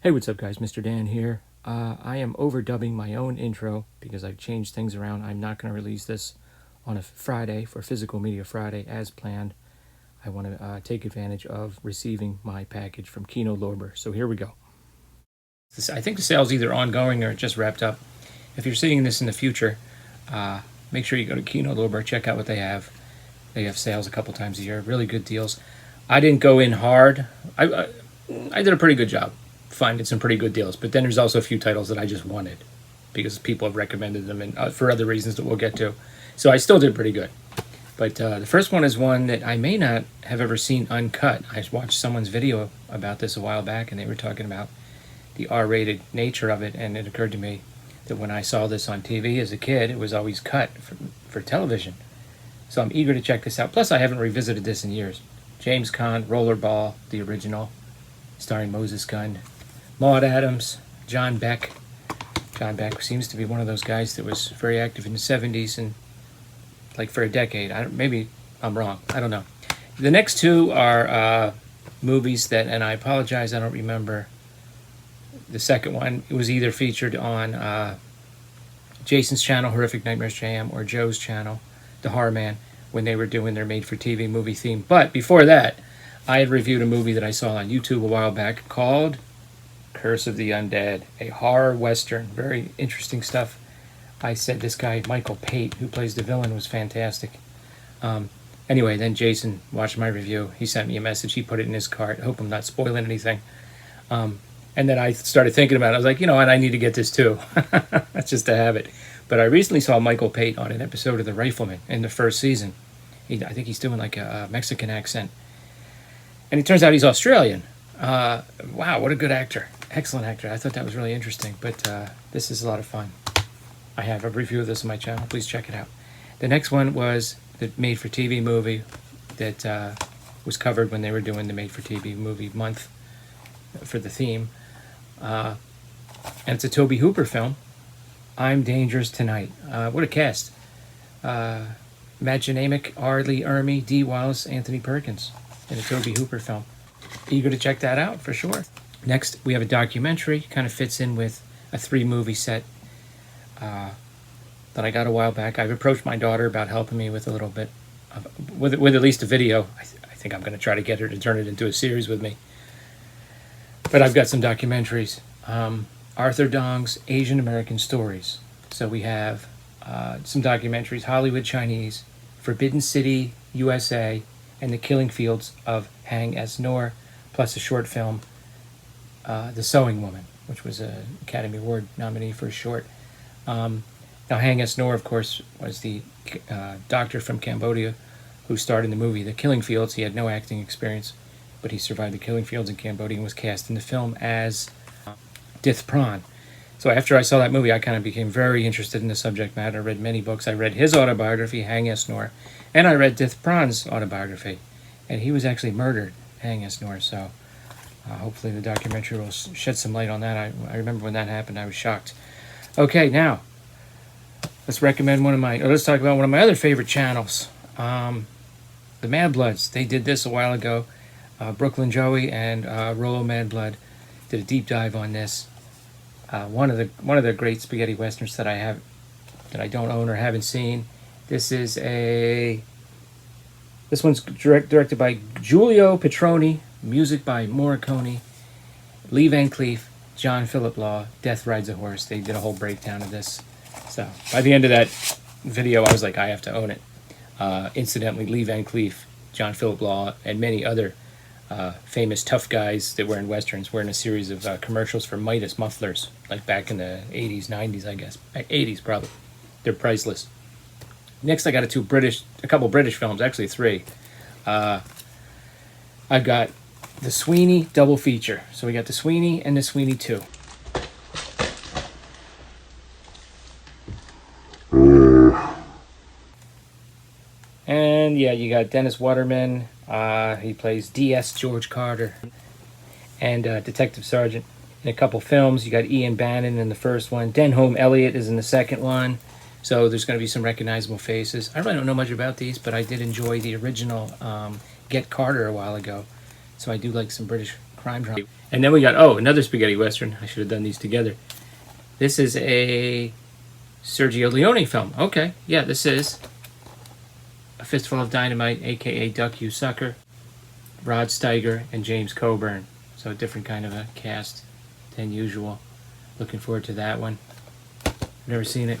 Hey, what's up guys? Mr. Dan here. I am overdubbing my own intro because I've changed things around. I'm not going to release this on a Friday for Physical Media Friday as planned. I want to take advantage of receiving my package from Kino Lorber. So here we go. I think the sale's either ongoing or just wrapped up. If you're seeing this in the future, make sure you go to Kino Lorber, check out what they have. They have sales a couple times a year, really good deals. I didn't go in hard. I did a pretty good job finding some pretty good deals, but then there's also a few titles that I just wanted because people have recommended them and for other reasons that we'll get to. So I still did pretty good. But the first one is one that I may not have ever seen uncut. I watched someone's video about this a while back, and they were talking about the R-rated nature of it, and it occurred to me that when I saw this on TV as a kid, it was always cut for television. So I'm eager to check this out. Plus, I haven't revisited this in years. James Caan, Rollerball, the original, starring Moses Gunn, Maud Adams, John Beck. John Beck seems to be one of those guys that was very active in the 70s and like for a decade. Maybe I'm wrong. I don't know. The next two are movies that, and I apologize, I don't remember the second one. It was either featured on Jason's channel, Horrific Nightmares Jam, or Joe's channel, The Horror Man, when they were doing their made-for-TV movie theme. But before that, I had reviewed a movie that I saw on YouTube a while back called Curse of the Undead, a horror western. Very interesting stuff. I said this guy, Michael Pate, who plays the villain, was fantastic. Anyway, then Jason watched my review. He sent me a message. He put it in his cart. I hope I'm not spoiling anything. And then I started thinking about it. I was like, you know what? I need to get this too. That's just to have it. But I recently saw Michael Pate on an episode of The Rifleman in the first season. I think he's doing like a Mexican accent. And it turns out he's Australian. Wow, what a good actor. Excellent actor. I thought that was really interesting. But this is a lot of fun. I have a review of this on my channel. Please check it out. The next one was the made-for-TV movie that was covered when they were doing the made-for-TV movie month for the theme. And it's a Tobe Hooper film. I'm Dangerous Tonight. What a cast. Matt Janamick, R. Lee Ermey, Dee Wallace, Anthony Perkins in a Tobe Hooper film. Eager to check that out for sure. Next, we have a documentary. Kind of fits in with a 3-movie set that I got a while back. I've approached my daughter about helping me with a little bit, with at least a video. I think I'm going to try to get her to turn it into a series with me. But I've got some documentaries. Arthur Dong's Asian American Stories. So we have some documentaries, Hollywood Chinese, Forbidden City, USA, and The Killing Fields of Hang S. Noor, plus a short film, The Sewing Woman, which was an Academy Award nominee for a short. Now, Hang S. Noor, of course, was the doctor from Cambodia who starred in the movie The Killing Fields. He had no acting experience, but he survived the Killing Fields in Cambodia and was cast in the film as Dith Pran. So after I saw that movie, I kind of became very interested in the subject matter. I read many books. I read his autobiography, Hang S. Noor, and I read Dith Pran's autobiography. And he was actually murdered, Hang S. Noor. So hopefully the documentary will shed some light on that. I remember when that happened, I was shocked. Okay, now, let's talk about one of my other favorite channels. The Mad Bloods. They did this a while ago. Brooklyn Joey and Rollo Mad Blood did a deep dive on this. One of the great spaghetti westerns that I don't own or haven't seen. This one's directed by Giulio Petroni, music by Morricone, Lee Van Cleef, John Philip Law, Death Rides a Horse. They did a whole breakdown of this. So by the end of that video, I was like, I have to own it. Incidentally, Lee Van Cleef, John Philip Law, and many other famous tough guys that were in westerns were in a series of commercials for Midas mufflers, like back in the 80s, 90s, I guess. 80s, probably. They're priceless. Next, I got a couple British films, actually 3. I've got the Sweeney double feature. So we got the Sweeney and the Sweeney 2. And yeah, you got Dennis Waterman. He plays D.S. George Carter. And Detective Sergeant in a couple films. You got Ian Bannon in the first one. Denholm Elliott is in the second one. So there's going to be some recognizable faces. I really don't know much about these, but I did enjoy the original Get Carter a while ago. So I do like some British crime drama. And then we got, oh, another spaghetti western. I should have done these together. This is a Sergio Leone film. Okay, yeah, this is A Fistful of Dynamite, a.k.a. Duck You Sucker, Rod Steiger, and James Coburn. So a different kind of a cast than usual. Looking forward to that one. Never seen it.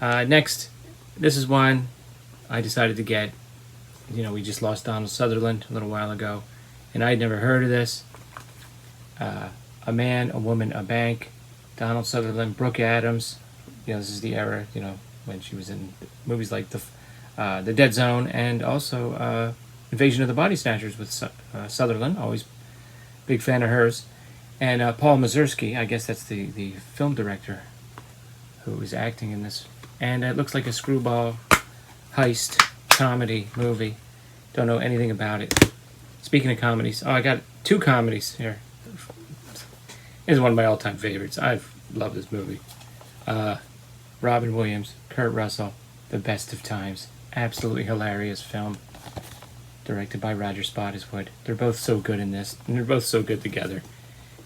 Next, this is one I decided to get. You know, we just lost Donald Sutherland a little while ago, and I'd never heard of this. A Man, a Woman, a Bank. Donald Sutherland, Brooke Adams. You know, this is the era, you know, when she was in movies like The Dead Zone, and also Invasion of the Body Snatchers with Sutherland. Always big fan of hers. And Paul Mazursky, I guess that's the film director who is acting in this. And it looks like a screwball heist comedy movie. Don't know anything about it. Speaking of comedies, oh, I got 2 comedies here. This is one of my all-time favorites. I love this movie. Robin Williams, Kurt Russell, The Best of Times. Absolutely hilarious film. Directed by Roger Spottiswoode. They're both so good in this, and they're both so good together.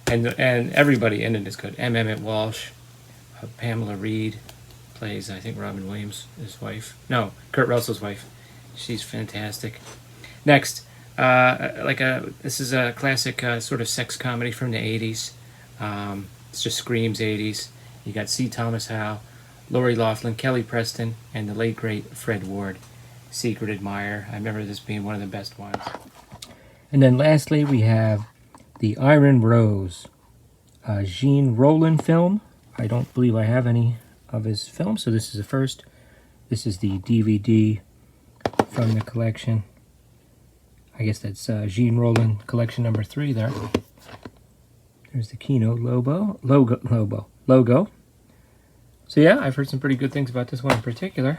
And everybody in it is good. M. Emmett Walsh, Pamela Reed plays, I think, Robin Williams, his wife. No, Kurt Russell's wife. She's fantastic. Next, this is a classic sort of sex comedy from the 80s. It just screams 80s. You got C. Thomas Howell, Lori Loughlin, Kelly Preston, and the late great Fred Ward. Secret Admirer. I remember this being one of the best ones. And then lastly, we have The Iron Rose, a Gene Roland film. I don't believe I have any of his films, so this is the first. This is the DVD from the collection. I guess that's Gene Roland collection number 3 there. There's the Kino logo. So yeah, I've heard some pretty good things about this one in particular.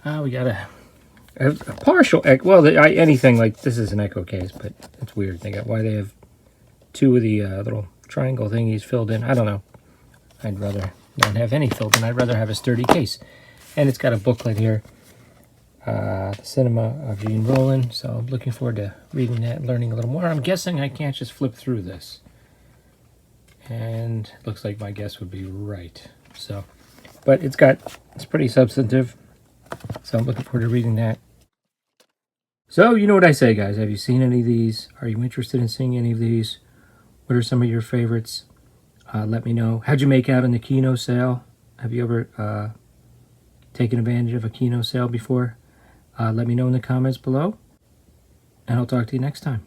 We got a partial echo. Well, anything like this is an echo case, but it's weird. Why they have 2 of the little triangle thingies filled in. I don't know. I'd rather not have any filled in. I'd rather have a sturdy case. And it's got a booklet here. The Cinema of Gene Roland. So I'm looking forward to reading that and learning a little more. I'm guessing I can't just flip through this. And looks like my guess would be right. So, but it's pretty substantive. So I'm looking forward to reading that. So, you know what I say, guys. Have you seen any of these? Are you interested in seeing any of these? What are some of your favorites? Let me know. How'd you make out in the Kino sale? Have you ever taken advantage of a Kino sale before? Let me know in the comments below. And I'll talk to you next time.